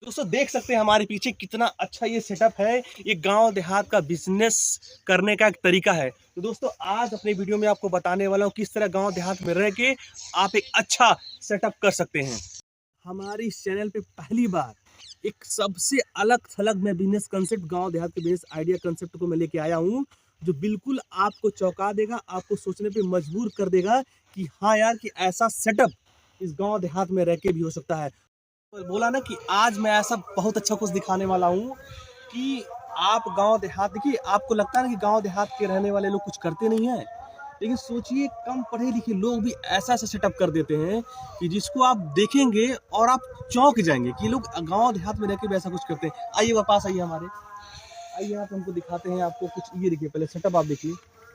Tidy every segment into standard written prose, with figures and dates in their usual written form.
दोस्तों देख सकते हैं हमारे पीछे कितना अच्छा ये सेटअप है। ये गांव देहात का बिजनेस करने का एक तरीका है। तो दोस्तों आज अपने वीडियो में आपको बताने वाला हूँ किस तरह गांव देहात में रह के आप एक अच्छा सेटअप कर सकते हैं। हमारे इस चैनल पे पहली बार एक सबसे अलग थलग मैं बिजनेस कंसेप्ट, गांव देहात के बिजनेस आइडिया कंसेप्ट को मैं लेके आया हूँ, जो बिल्कुल आपको चौंका देगा, आपको सोचने पे मजबूर कर देगा कि हाँ यार, कि ऐसा सेटअप इस गांव देहात में रह के भी हो सकता है। बोला ना कि आज मैं ऐसा बहुत अच्छा कुछ दिखाने वाला हूँ कि आप गांव देहात, देखिए आपको लगता है ना कि गांव देहात के रहने वाले लोग कुछ करते नहीं हैं, लेकिन सोचिए कम पढ़े लिखे लोग भी ऐसा ऐसा सेटअप कर देते हैं कि जिसको आप देखेंगे और आप चौंक जाएंगे कि लोग गांव देहात में रह के भी ऐसा कुछ करते हैं। आइए वापस आइए हमारे, आइए आप हमको दिखाते हैं आपको कुछ। ये देखिए पहले सेटअप आप देखिए,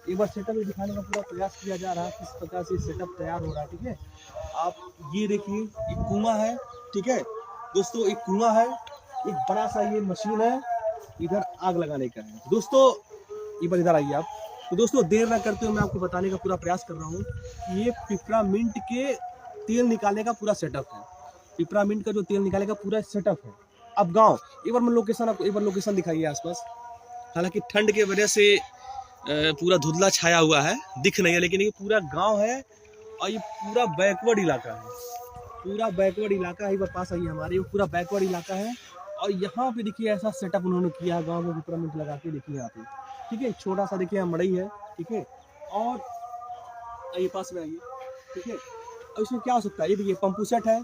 एक बार सेटअप दिखाने का पूरा प्रयास किया जा रहा है किस प्रकार से सेटअप तैयार हो रहा है। ठीक है, आप ये देखिए एक कुआं है। ठीक है दोस्तों, एक कुआं है, एक बड़ा सा ये मशीन है, इधर आग लगाने का है। दोस्तों एक बार इधर आइए आप। तो दोस्तों देर ना करते हुए मैं आपको बताने का पूरा प्रयास कर रहा हूँ कि ये पिपरामिंट के तेल निकालने का पूरा सेटअप है। पिपरामिंट का जो तेल निकालने का पूरा सेटअप है। अब गांव, एक बार मैं लोकेशन, आपको एक बार लोकेशन दिखाइए आसपास। हालांकि ठंड की वजह से पूरा धुंधला छाया हुआ है, दिख नहीं है, लेकिन ये पूरा गांव है और ये पूरा बैकवर्ड इलाका है। पूरा बैकवर्ड इलाका है, पास आइए हमारे, ये पूरा बैकवर्ड इलाका है। और यहाँ पे देखिए ऐसा सेटअप उन्होंने किया है गांव में, पिपरामिंट लगा के। देखिए यहाँ पे, ठीक है, छोटा सा देखिए यहाँ मड़ई है। ठीक है, और आइए पास में आइए। ठीक है, और इसमें क्या हो सकता है, ये देखिए पंपू सेट है,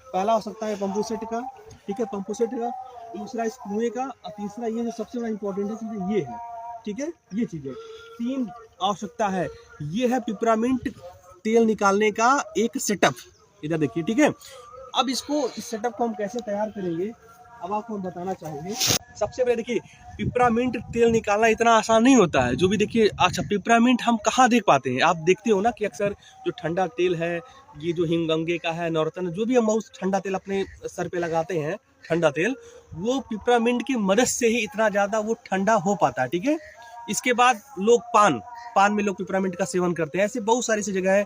पहला हो सकता है पंपू सेट का। ठीक है, पंपू सेट का, दूसरा इस कुएं का, और तीसरा ये जो सबसे बड़ा इंपॉर्टेंट है चीज़ ये है। ठीक है, ये चीज़ें तीन आवश्यकता है। ये है पिपरामिंट तेल निकालने का एक सेटअप, इधर देखिए। ठीक है, अब इसको, इस सेटअप को हम कैसे तैयार करेंगे अब आपको हम बताना चाहेंगे। सबसे पहले देखिए, पिपरामिंट तेल निकालना इतना आसान नहीं होता है। जो भी देखिए, अच्छा पिपरामिंट हम कहाँ देख पाते हैं, आप देखते हो ना कि अक्सर जो ठंडा तेल है, ये जो हिमगंगे का है, नवरत्न, जो भी हम बहुत ठंडा तेल अपने सर पे लगाते हैं, ठंडा तेल, वो पिपरामिंट की मदद से ही इतना ज़्यादा वो ठंडा हो पाता है। ठीक है, इसके बाद लोग पान में लोग पिपरामिंट का सेवन करते हैं। ऐसे बहुत सारी सी जगह है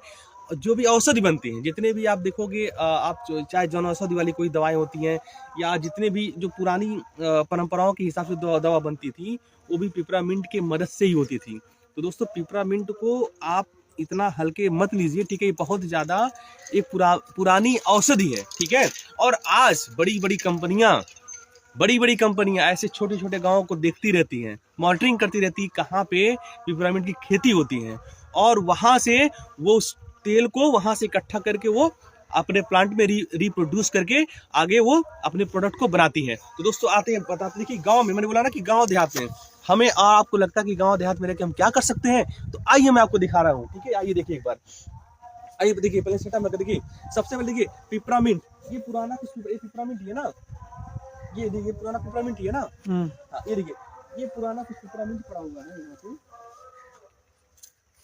जो भी औषधि बनती हैं, जितने भी आप देखोगे, आप चाहे जन औषधि वाली कोई दवाएं होती हैं, या जितने भी जो पुरानी परंपराओं के हिसाब से दवा बनती थी, वो भी पिपरामिंट के मदद से ही होती थी। तो दोस्तों पिपरामिंट को आप इतना हल्के मत लीजिए। ठीक है, ये बहुत ज़्यादा एक पुरानी औषधि है। ठीक है, और आज बड़ी बड़ी कंपनियां ऐसे छोटे छोटे गाँव को देखती रहती हैं, मॉनिटरिंग करती रहती है कहाँ पे पिपरामिंट की खेती होती है, और वहाँ से वो तेल को वहां से इकट्ठा करके वो अपने प्लांट में रिप्रोड्यूस करके आगे वो अपने प्रोडक्ट को बनाती है। तो दोस्तों आते हैं, बताते देखिए गांव में, मैंने बोला ना कि गांव देहात में हमें, और आपको लगता है कि गांव देहात में रह के हम क्या कर सकते हैं, तो आइए मैं आपको दिखा रहा हूँ। ठीक है, आइए देखिए एक बार, आइए देखिए पहले सेटअप में देखिए। सबसे पहले देखिए पिपरामिंट, ये पुराना कुछ पिपरामिंट है ना, ये देखिए पुराना पिपरामिंट है ना। हाँ, ये देखिए ये पुराना कुछ पिपरामिंट पड़ा हुआ है यहाँ पे,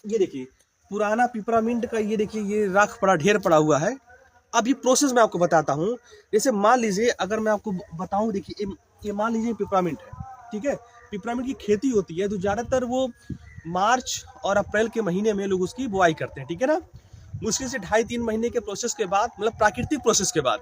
ये देखिए पुराना पिपरामिंट का, ये देखिए ये राख पड़ा, ढेर पड़ा हुआ है। अब ये प्रोसेस मैं आपको बताता हूँ। जैसे मान लीजिए, अगर मैं आपको बताऊँ, देखिए ये मान लीजिए पिपरामिंट है। ठीक है, पिपरामिंट की खेती होती है, तो ज़्यादातर वो मार्च और अप्रैल के महीने में लोग उसकी बुआई करते हैं। ठीक है ना, मुश्किल से 2.5-3 महीने के प्रोसेस के बाद, मतलब प्राकृतिक प्रोसेस के बाद,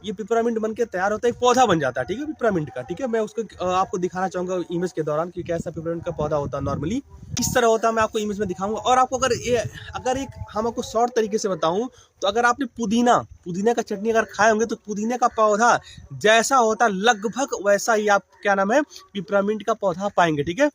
ये पिपरामिंट बन के तैयार होता है, एक पौधा बन जाता है। ठीक है, पिपरामिंट का। ठीक है, मैं उसको आपको दिखाना चाहूँगा इमेज के दौरान कि कैसा पिपरामिंट का पौधा होता है। नॉर्मली किस तरह होता है मैं आपको इमेज में दिखाऊंगा। और आपको अगर एक हम आपको शॉर्ट तरीके से बताऊं, तो अगर आपने पुदीना का चटनी अगर खाए होंगे, तो पुदीने का पौधा जैसा होता है लगभग वैसा ही आप, क्या नाम है, पिपरामिंट का पौधा पाएंगे। ठीक है,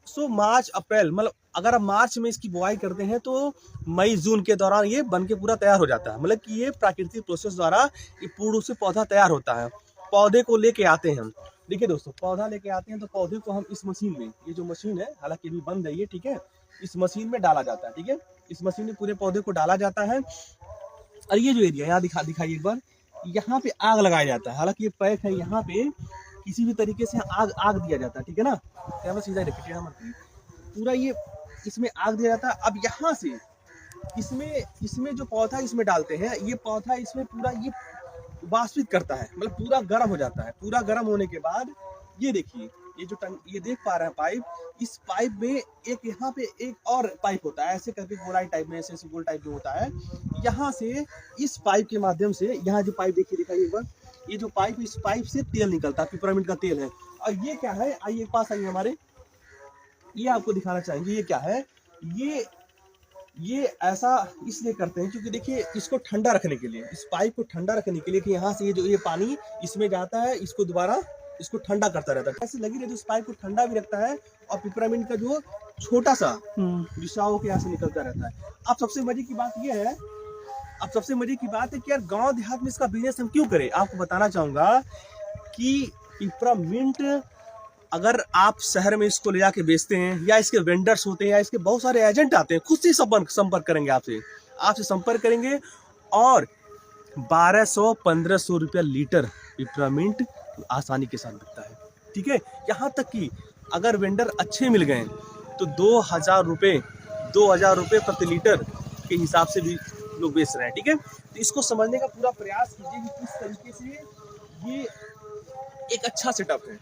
सो मार्च अप्रैल, मतलब अगर आप मार्च में इसकी बुआई करते हैं, तो मई जून के दौरान ये बन के पूरा तैयार हो जाता है। मतलब कि ये प्राकृतिक प्रोसेस द्वारा ये पूर्ण रूप से पौधा तैयार होता है। पौधे को लेके आते हैं हम, देखिए दोस्तों, पौधा लेके आते हैं, तो पौधे को हम इस मशीन में, ये जो मशीन है हालांकि अभी बंद है ये, ठीक है, इस मशीन में डाला जाता है। ठीक है, इस मशीन में पूरे पौधे को डाला जाता है। और ये जो एरिया यहाँ दिखाइए एक बार, यहाँ पे आग लगाया जाता है। हालांकि ये पैक है, यहाँ पे किसी भी तरीके से आग दिया जाता है। ठीक है ना, कैमरा सीधा रखिए, पूरा ये इसमें आग दिया जाता है। अब यहाँ से इसमें जो पौधा इसमें डालते हैं, ये पौधा इसमें पूरा ये वाष्पित करता है, मतलब पूरा गर्म हो जाता है। पूरा गर्म होने के बाद ये देखिए, ये जो ये देख पा रहे हैं पाइप, इस पाइप में एक यहाँ पे एक और पाइप होता है, ऐसे करके गोलाई टाइप में, ऐसे गोल टाइप में होता है। यहाँ से इस पाइप के माध्यम से, यहाँ जो पाइप देखिए, दिखाइए एक बार, ये जो पाइप, इस पाइप से तेल निकलता है, पिपरामिंट का तेल है। और ये क्या है, आइए पास आइए हमारे, ये आपको दिखाना चाहेंगे ये क्या है। ये ऐसा इसलिए करते हैं क्योंकि देखिए इसको ठंडा रखने के लिए, इस पाइप को ठंडा रखने के लिए कि यहाँ से ये जो ये पानी इसमें जाता है, इसको दोबारा इसको ठंडा करता रहता है। ऐसे लगी रहती है, उस पाइप को ठंडा भी रखता है और पिपरामिंट का जो छोटा सा रिसाव के यहाँ से निकलता रहता है। अब सबसे मजे की बात ये है, अब सबसे मजे की बात है कि यार गांव देहात में इसका बिजनेस हम क्यों करें। आपको बताना चाहूंगा कि पिपरामिंट अगर आप शहर में इसको ले जाके बेचते हैं, या इसके वेंडर्स होते हैं, या इसके बहुत सारे एजेंट आते हैं, खुद से संपर्क करेंगे आपसे संपर्क करेंगे, और 1200-1500 रुपया लीटर पिपरामिंट आसानी के साथ बिकता है। ठीक है, यहाँ तक कि अगर वेंडर अच्छे मिल गए तो 2000 रुपये प्रति लीटर के हिसाब से भी लोग बेच रहे हैं। ठीक है, तो इसको समझने का पूरा प्रयास कीजिए कि किस तरीके से ये एक अच्छा सेटअप है।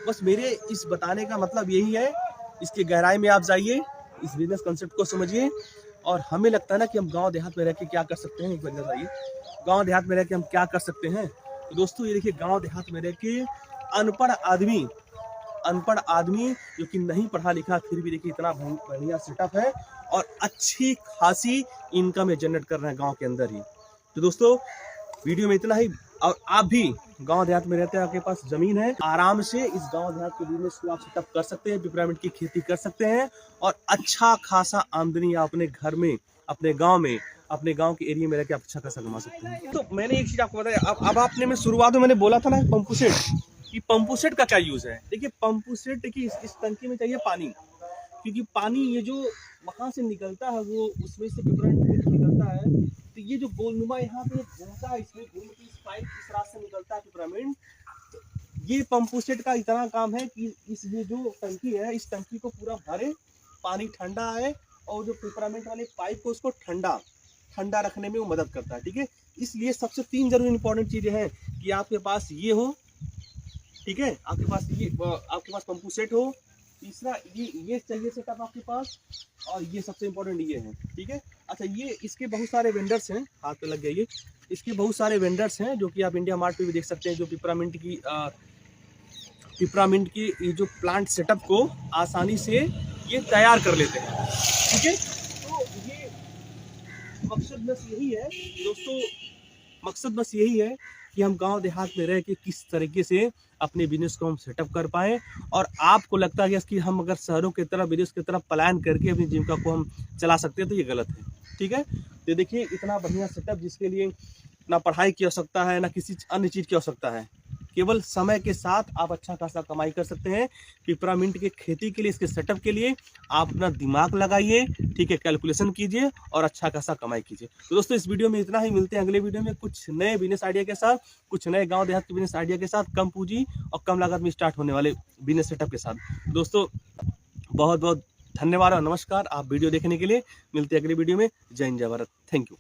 बस मेरे इस बताने का मतलब यही है, इसकी गहराई में आप जाइए, इस बिजनेस कंसेप्ट को समझिए। और हमें लगता है ना कि हम गांव देहात में रह के क्या कर सकते हैं, एक बार बताइए, गांव देहात में रह के हम क्या कर सकते हैं। तो दोस्तों ये देखिए, गांव देहात में रह के अनपढ़ आदमी जो कि नहीं पढ़ा लिखा, फिर भी देखिए इतना बढ़िया सेटअप है और अच्छी खासी इनकम ये जनरेट कर रहे हैं गांव के अंदर ही। तो दोस्तों वीडियो में इतना ही। और आप भी गांव देहात में रहते हैं, आपके पास जमीन है, आराम से इस गांव देहात के बिजनेस को आप सेटअप कर सकते हैं, पिपरामिंट की खेती कर सकते हैं और अच्छा खासा आमदनी आप अपने घर में, अपने गांव में, अपने गांव के एरिया में रह के आप अच्छा खासा कमा सकते हैं। तो मैंने एक चीज आपको बताया, अब आपने मैं शुरुआत में मैंने बोला था ना पंपू सेट, कि पंपू सेट का क्या यूज है। देखिए पंपू सेट, देखिए इस टंकी में चाहिए पानी, क्योंकि पानी ये जो वहां से निकलता है वो उसमें से पिपरामिंट निकलता है, तो ये जो गोलनुमा यहाँ पे घूमता है, इसमें घूम के इस पाइप इस रास्ते से निकलता है पिपरामिंट। ये पंपू सेट का इतना काम है कि इस ये जो टंकी है, इस टंकी को पूरा भरे, पानी ठंडा है और जो पिपरामिंट वाले पाइप को उसको ठंडा रखने में वो मदद करता है। ठीक है, इसलिए सबसे 3 जरूरी इंपॉर्टेंट चीजें हैं कि आपके पास ये हो, ठीक है, आपके पास पंपू सेट हो, तीसरा ये चाहिए सेटअप आपके पास, और ये सबसे इम्पोर्टेंट ये है। ठीक है, अच्छा ये इसके बहुत सारे वेंडर्स हैं, हाथ पे लग गया ये, इसके बहुत सारे वेंडर्स हैं जो कि आप इंडिया मार्ट पे भी देख सकते हैं, जो पिपरामिंट की ये जो प्लांट सेटअप को आसानी से ये तैयार कर लेते हैं। ठीक है, तो ये मकसद बस यही है दोस्तों, मकसद बस यही है कि हम गांव देहात में रह के किस तरीके से अपने बिजनेस को हम सेटअप कर पाएँ। और आपको लगता है कि हम अगर शहरों की तरफ, विदेश की तरफ पलायन करके अपनी जीविका को हम चला सकते हैं, तो ये गलत है। ठीक है, तो देखिए इतना बढ़िया सेटअप जिसके लिए ना पढ़ाई की आवश्यकता है, ना किसी अन्य चीज़ की आवश्यकता है, केवल समय के साथ आप अच्छा खासा कमाई कर सकते हैं। पिपरामिंट की खेती के लिए, इसके सेटअप के लिए आप अपना दिमाग लगाइए, ठीक है, कैलकुलेशन कीजिए और अच्छा खासा कमाई कीजिए। तो दोस्तों इस वीडियो में इतना ही, मिलते हैं अगले वीडियो में कुछ नए बिजनेस आइडिया के साथ, कुछ नए गांव देहात के बिजनेस आइडिया के साथ, कम पूंजी और कम लागत में स्टार्ट होने वाले बिजनेस सेटअप के साथ। दोस्तों बहुत बहुत धन्यवाद और नमस्कार आप वीडियो देखने के लिए। मिलते हैं अगले वीडियो में। जय हिंद, जय भारत, थैंक यू।